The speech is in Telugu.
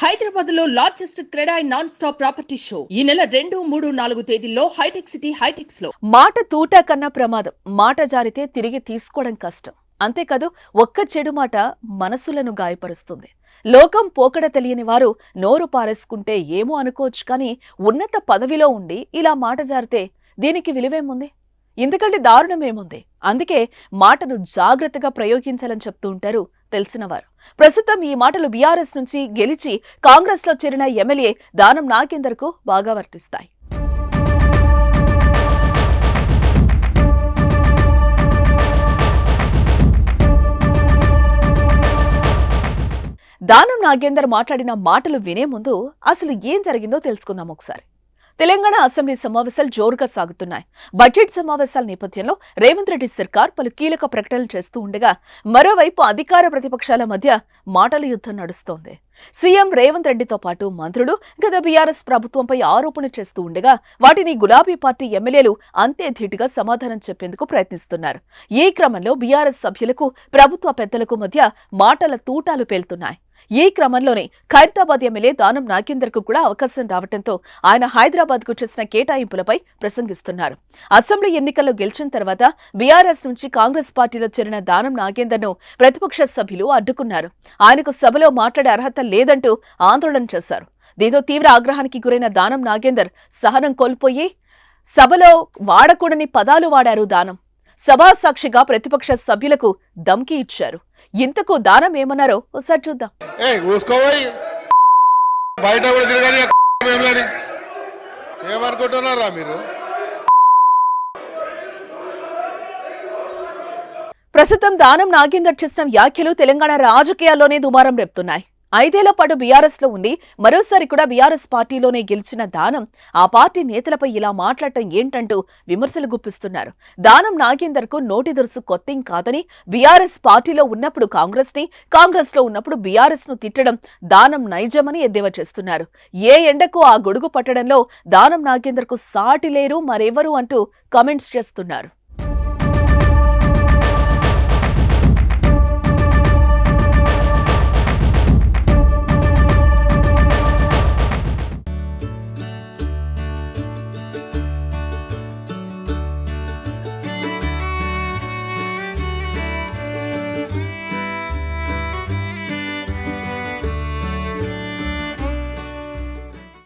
హైదరాబాద్ లో largest CREDAI non stop property show ఈ నెల 2, 3, 4 తేదీల్లో హైటెక్ సిటీ హైటెక్స్ లో. మాట తూటా కన్నా ప్రమాదం. మాట జారితే తిరిగి తీసుకోవడం కష్టం. అంతేకాదు, ఒక్క చెడు మాట మనసులను గాయపరుస్తుంది. లోకం పోకడ తెలియని వారు నోరు పారేసుకుంటే ఏమో అనుకోవచ్చు, కానీ ఉన్నత పదవిలో ఉండి ఇలా మాట జారితే దీనికి విలువేముంది? ఇంతకంటే దారుణమేముంది? అందుకే మాటను జాగ్రత్తగా ప్రయోగించాలని చెప్తూ ఉంటారు తెలిసినవారు. ప్రస్తుతం ఈ మాటలు బీఆర్ఎస్ నుంచి గెలిచి కాంగ్రెస్ లో చేరిన ఎమ్మెల్యే దానం నాగేందర్ కు బాగా వర్తిస్తాయి. దానం నాగేందర్ మాట్లాడిన మాటలు వినే ముందు అసలు ఏం జరిగిందో తెలుసుకుందాం ఒకసారి. తెలంగాణ అసెంబ్లీ సమావేశాలు జోరుగా సాగుతున్నాయి. బడ్జెట్ సమావేశాల నేపథ్యంలో రేవంత్ రెడ్డి సర్కార్ పలు కీలక ప్రకటనలు చేస్తూ ఉండగా, మరోవైపు అధికార ప్రతిపక్షాల మధ్య మాటల యుద్ధం నడుస్తోంది. సీఎం రేవంత్ రెడ్డితో పాటు మంత్రులు గత బీఆర్ఎస్ ప్రభుత్వంపై ఆరోపణలు చేస్తూ ఉండగా, వాటిని గులాబీ పార్టీ ఎమ్మెల్యేలు అంతే ధీటుగా సమాధానం చెప్పేందుకు ప్రయత్నిస్తున్నారు. ఈ క్రమంలో బీఆర్ఎస్ సభ్యులకు, ప్రభుత్వ పెద్దలకు మధ్య మాటల తూటాలు పేలుతున్నాయి. ఈ క్రమంలోనే ఖైరతాబాద్ ఎమ్మెల్యే దానం నాగేందర్ కు కూడా అవకాశం రావడంతో ఆయన హైదరాబాద్ కు చేసిన కేటాయింపులపై ప్రసంగిస్తున్నారు. అసెంబ్లీ ఎన్నికల్లో గెలిచిన తర్వాత బీఆర్ఎస్ నుంచి కాంగ్రెస్ పార్టీలో చేరిన దానం నాగేందర్ ను ప్రతిపక్ష సభ్యులు అడ్డుకున్నారు. ఆయనకు సభలో మాట్లాడే అర్హత లేదంటూ ఆందోళన చేశారు. దీంతో తీవ్ర ఆగ్రహానికి గురైన దానం నాగేందర్ సహనం కోల్పోయి సభలో వాడకూడని పదాలు వాడారు. దానం సభా సాక్షిగా ప్రతిపక్ష సభ్యులకు ధమ్కీ ఇచ్చారు. ఇంతకు దానం ఏమన్నారో ఒకసారి చూద్దాం. ఏమనుకుంటున్నారా మీరు? ప్రస్తుతం దానం నాగేందర్ చేసిన వ్యాఖ్యలు తెలంగాణ రాజకీయాల్లోనే దుమారం రేపుతున్నాయి. 5 ఏళ్ల పాటు బీఆర్ఎస్ లో ఉండి మరోసారి కూడా బీఆర్ఎస్ పార్టీలోనే గెలిచిన దానం ఆ పార్టీ నేతలపై ఇలా మాట్లాడటం ఏంటంటూ విమర్శలు గుప్పిస్తున్నారు. దానం నాగేందర్ కు నోటి దురుసు కొత్తేం కాదని, బీఆర్ఎస్ పార్టీలో ఉన్నప్పుడు కాంగ్రెస్ ని, కాంగ్రెస్ లో ఉన్నప్పుడు బీఆర్ఎస్ ను తిట్టడం దానం నైజమని ఎద్దేవా చేస్తున్నారు. ఏ ఎండకు ఆ గొడుగు పట్టడంలో దానం నాగేందర్ కు సాటి లేరు మరెవరు అంటూ కామెంట్స్ చేస్తున్నారు.